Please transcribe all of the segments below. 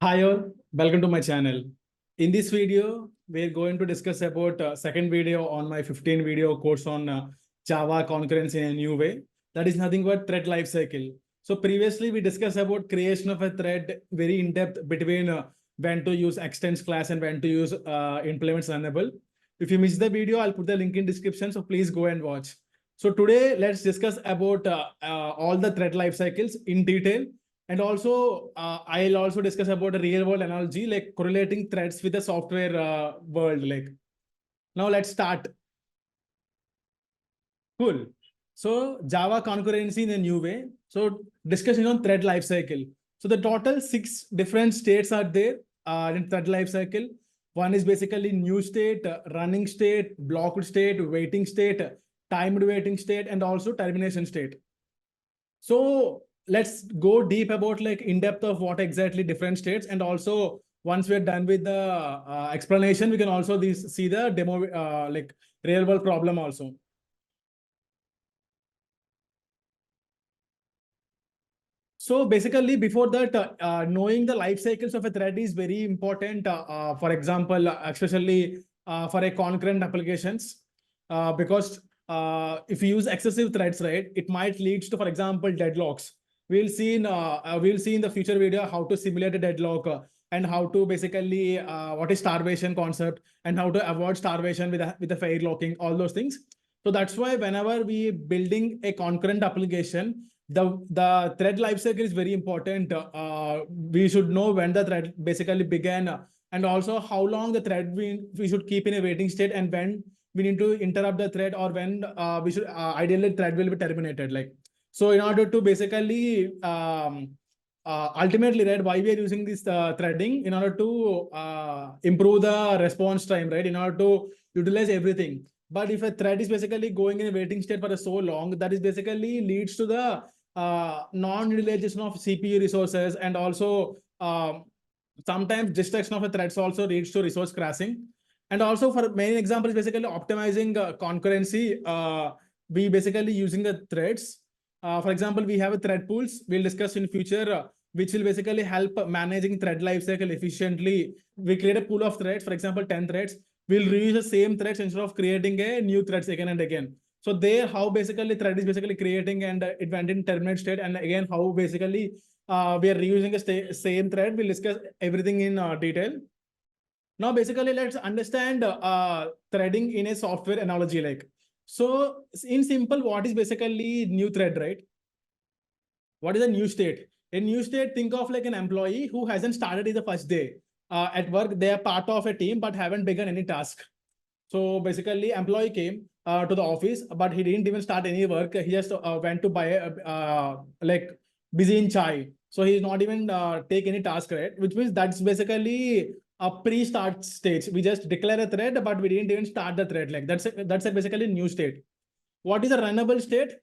Hi all, welcome to my channel. In this video, we're going to discuss about second video on my 15 video course on Java concurrency in a new way. That is nothing but thread lifecycle. So previously we discussed about creation of a thread very in depth between when to use extends class and when to use implements runnable. If you missed the video, I'll put the link in description. So please go and watch. So today let's discuss about all the thread lifecycles in detail. And also, I'll also discuss about a real world analogy, like correlating threads with the software world. Like now let's start. Cool. So Java concurrency in a new way. So discussion on thread lifecycle. So the total 6 different states are there in thread lifecycle. One is basically new state, running state, blocked state, waiting state, timed waiting state, and also termination state. So let's go deep about like in depth of what exactly different states. And also once we're done with the explanation, we can also see the demo like real world problem also. So basically before that, knowing the life cycles of a thread is very important. For example, especially for a concurrent applications, because if you use excessive threads, right, it might lead to, for example, deadlocks. We'll see in the future video how to simulate a deadlock and how to basically what is starvation concept and how to avoid starvation with the fair locking, all those things. So that's why whenever we building a concurrent application, the thread lifecycle is very important. We should know when the thread basically began and also how long the thread we should keep in a waiting state and when we need to interrupt the thread or when we should ideally thread will be terminated. Like so, in order to basically ultimately, right, why we are using this threading in order to improve the response time, right, in order to utilize everything. But if a thread is basically going in a waiting state for so long, that is basically leads to the non-utilization of CPU resources, and also sometimes destruction of a threads also leads to resource crashing. And also for main examples, basically optimizing concurrency, we basically using the threads. For example, we have a thread pools. We'll discuss in future, which will basically help managing thread lifecycle efficiently. We create a pool of threads, for example, 10 threads. We'll reuse the same threads instead of creating a new threads again and again. So there, how basically thread is basically creating and it went in terminate state, and again how basically we are reusing a same thread. We'll discuss everything in detail. Now, basically, let's understand threading in a software analogy. Like so, in simple, what is basically new thread, right? What is a new state? A new state, think of like an employee who hasn't started in the first day at work. They are part of a team but haven't begun any task. So basically, employee came to the office, but he didn't even start any work. He just went to buy like busy in chai. So he's not even take any task, right? Which means that's basically a pre-start stage. We just declare a thread, but we didn't even start the thread. Like that's a basically new state. What is a runnable state?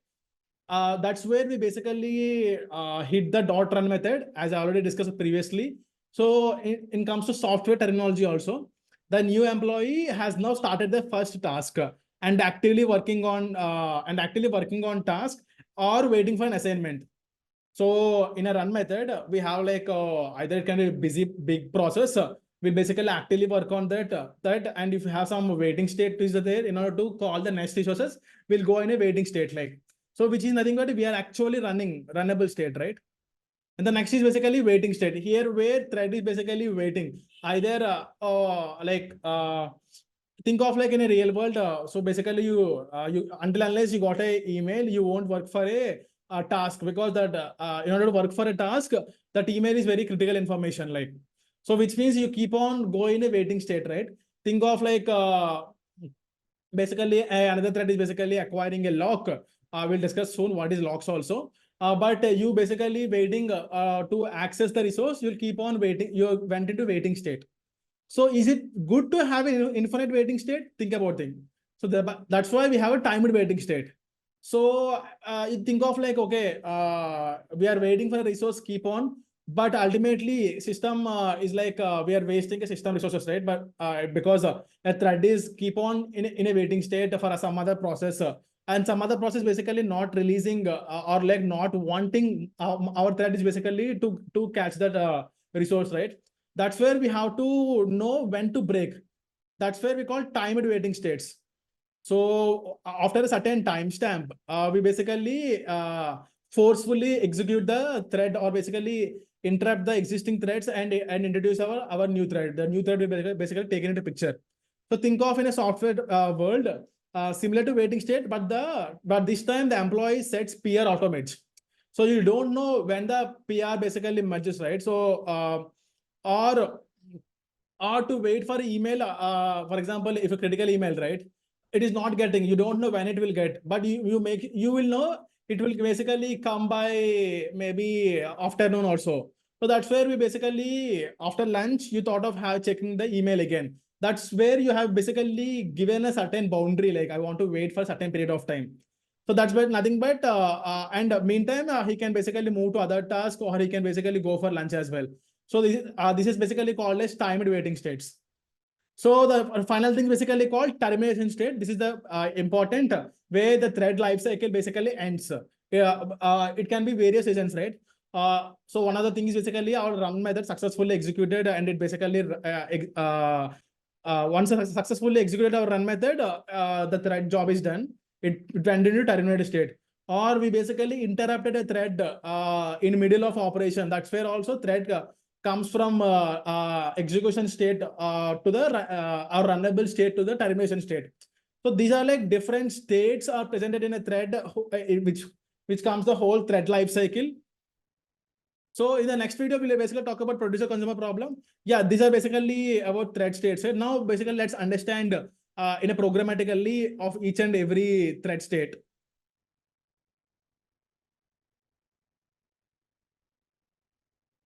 That's where we basically hit the dot run method, as I already discussed previously. So in comes to software terminology also, the new employee has now started the first task and actively working on task or waiting for an assignment. So in a run method, we have like either it can be busy big process. We basically actively work on that, and if you have some waiting state is there, in order to call the next resources, we'll go in a waiting state. Like so, which is nothing but we are actually running runnable state, right? And the next is basically waiting state. Here where thread is basically waiting. Either think of like in a real world. So basically you until unless you got a email, you won't work for a task, because that in order to work for a task, that email is very critical information. Like so, which means you keep on going in a waiting state, right? Think of like basically another thread is basically acquiring a lock. We'll discuss soon what is locks also. But you basically waiting to access the resource, you'll keep on waiting. You went into waiting state. So is it good to have an infinite waiting state? Think about it. So that's why we have a timed waiting state. So you think of like, okay, we are waiting for a resource, keep on. But ultimately, system is like we are wasting a system resources, right? But because a thread is keep on in a waiting state for some other process. And some other process basically not releasing or like not wanting our thread is basically to catch that resource, right? That's where we have to know when to break. That's where we call timed waiting states. So after a certain timestamp, we basically forcefully execute the thread, or basically interrupt the existing threads and introduce our new thread. The new thread will basically take into picture. So think of in a software world similar to waiting state, but this time the employee sets PR automates. So you don't know when the PR basically merges, right? So or to wait for email, for example, if a critical email, right, it is not getting, you don't know when it will get, but you will know it will basically come by maybe afternoon or so. So that's where we basically, after lunch, you thought of checking the email again. That's where you have basically given a certain boundary, like I want to wait for a certain period of time. So that's but nothing but and meantime he can basically move to other tasks, or he can basically go for lunch as well. So this is basically called as timed waiting states. So the final thing basically called termination state. This is the important where the thread life cycle basically ends. It can be various reasons, right? So one of the things is basically our run method successfully executed, and it basically once successfully executed our run method, the thread job is done. It went into terminated state. Or we basically interrupted a thread in middle of operation. That's where also thread comes from execution state to the or runnable state to the termination state. So these are like different states are presented in a thread, which comes the whole thread life cycle. So in the next video, we'll basically talk about producer consumer problem. Yeah, these are basically about thread states. So now basically let's understand in a programmatically of each and every thread state.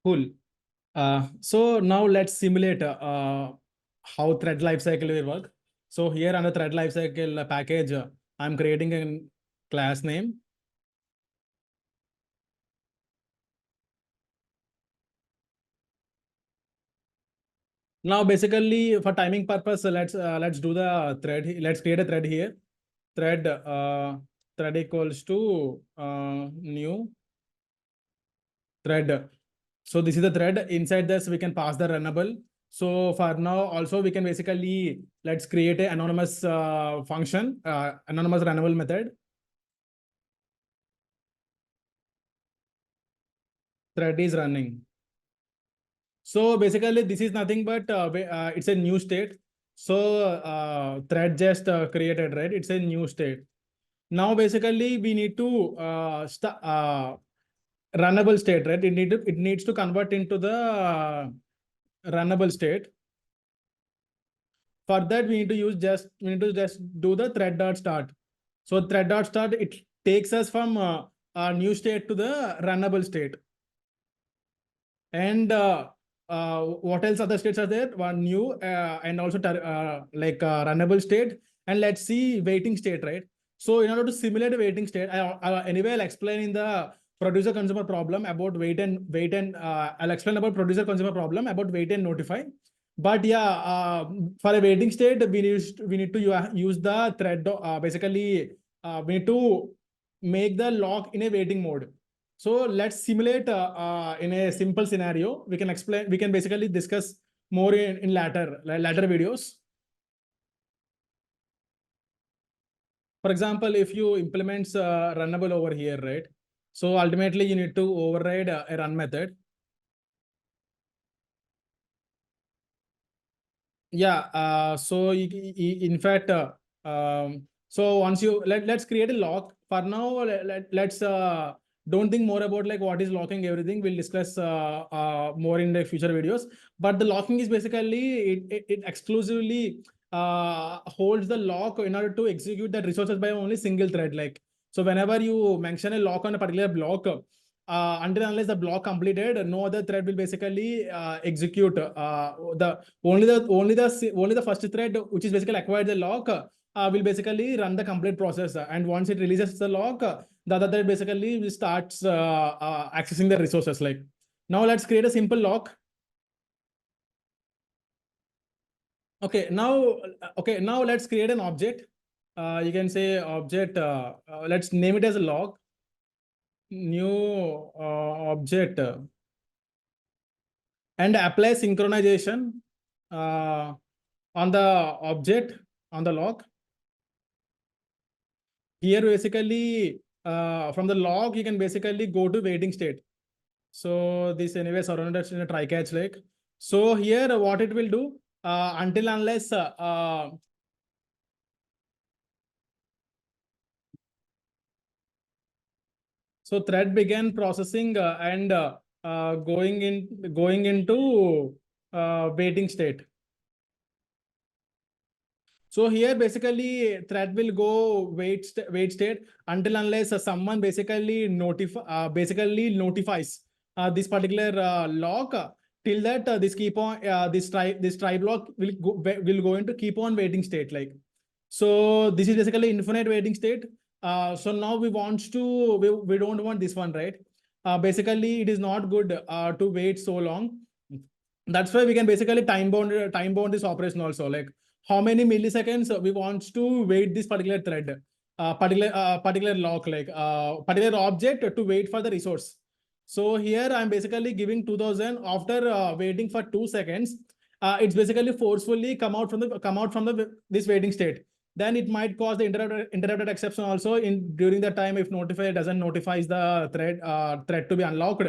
Cool. So now let's simulate how thread lifecycle will work. So here on the thread lifecycle package, I'm creating a class name. Now basically for timing purpose, let's do the thread. Let's create a thread here. Thread equals to new thread. So this is the thread. Inside this, we can pass the runnable. So for now, also we can basically, let's create an anonymous function, anonymous runnable method. Thread is running. So basically, this is nothing but it's a new state. So thread just created, right? It's a new state. Now basically, we need to runnable state, right? It needs to convert into the runnable state. For that, we need to just do the thread dot start. So thread dot start, it takes us from a new state to the runnable state. And what else other states are there? One new and also like runnable state. And let's see waiting state, right? So in order to simulate a waiting state, anyway, I'll explain in the producer consumer problem about wait and I'll explain about producer consumer problem about wait and notify. But yeah, for a waiting state, we need to use the thread. Basically, we need to make the lock in a waiting mode. So let's simulate in a simple scenario. We can explain. We can basically discuss more in later videos. For example, if you implement runnable over here, right? So ultimately, you need to override a run method. Yeah. So in fact, so once you let's create a lock. For now, let's don't think more about like what is locking everything. We'll discuss more in the future videos. But the locking is basically it exclusively holds the lock in order to execute that resources by only single thread. Like so, whenever you mention a lock on a particular block, until unless the block completed, no other thread will basically execute. Only the first thread, which is basically acquired the lock, will basically run the complete process. And once it releases the lock, the other thread basically starts accessing the resources. Like now, let's create a simple lock. Okay, now let's create an object. You can say object. Let's name it as a lock. New object. and apply synchronization on the object on the log. Here basically from the log you can basically go to waiting state. So this anyway surrounded in a try catch like. So here what it will do until unless so thread began processing and going into waiting state. So here basically thread will go wait state until unless someone basically notifies this particular log. Till that this keep on this try block will go into keep on waiting state like. So this is basically infinite waiting state. So now we don't want this one, right? Basically it is not good to wait so long. That's why we can basically time bound this operation also, like how many milliseconds we want to wait this particular thread, particular lock, like particular object to wait for the resource. So here I'm basically giving 2000 after waiting for 2 seconds. It's basically forcefully come out from this waiting state. Then it might cause the interrupted exception also in during the time if notifier doesn't notifies the thread to be unlocked.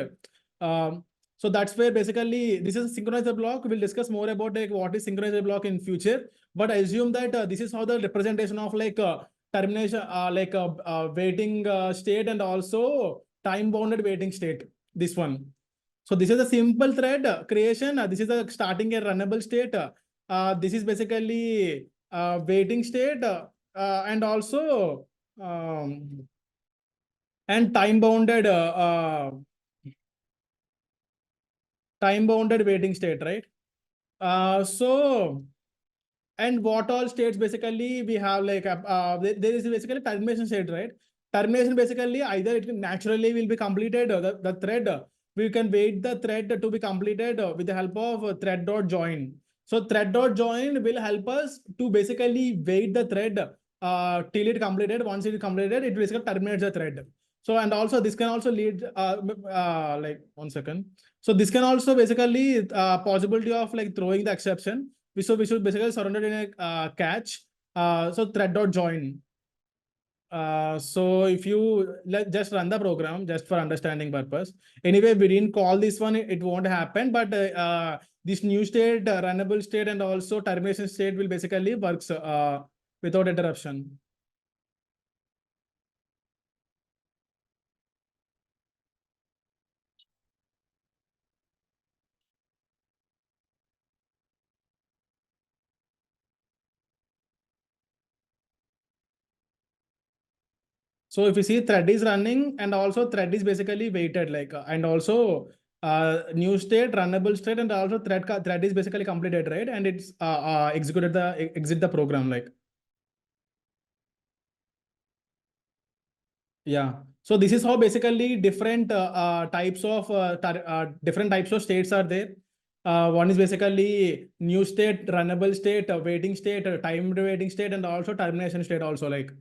So that's where basically this is a synchronizer block. We'll discuss more about like what is synchronizer block in future. But I assume that this is how the representation of like termination, waiting state and also time bounded waiting state. This one. So this is a simple thread creation. This is a starting a runnable state. This is basically waiting state and also and time bounded waiting state, right? So and what all states basically we have like there is basically termination state, right? Termination basically either it naturally will be completed the thread. We can wait the thread to be completed with the help of thread.join. So thread.join will help us to basically wait the thread till it completed. Once it is completed, it basically terminates the thread. So and also this can also lead like 1 second. So this can also basically possibility of like throwing the exception. So we should basically surround it in a catch. So thread.join. So if you just run the program just for understanding purpose. Anyway, we didn't call this one, it won't happen, but this new state, runnable state and also termination state will basically works without interruption. So if you see thread is running and also thread is basically waited like and also new state, runnable state and also thread is basically completed, right? And it's executed exit the program like. Yeah. So this is how basically different types of states are there. One is basically new state, runnable state, waiting state, timed waiting state, and also termination state also like.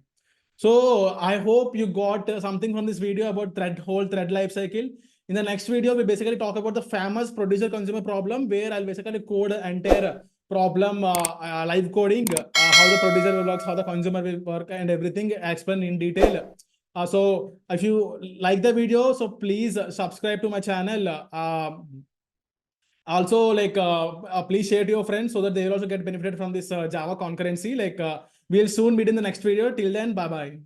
So I hope you got something from this video about whole thread life cycle. In the next video, we basically talk about the famous producer consumer problem where I'll basically code an entire problem, live coding, how the producer works, how the consumer will work and everything explained in detail. So if you like the video, so please subscribe to my channel. Also like please share to your friends so that they will also get benefited from this Java concurrency. Like we'll soon meet in the next video. Till then, bye bye.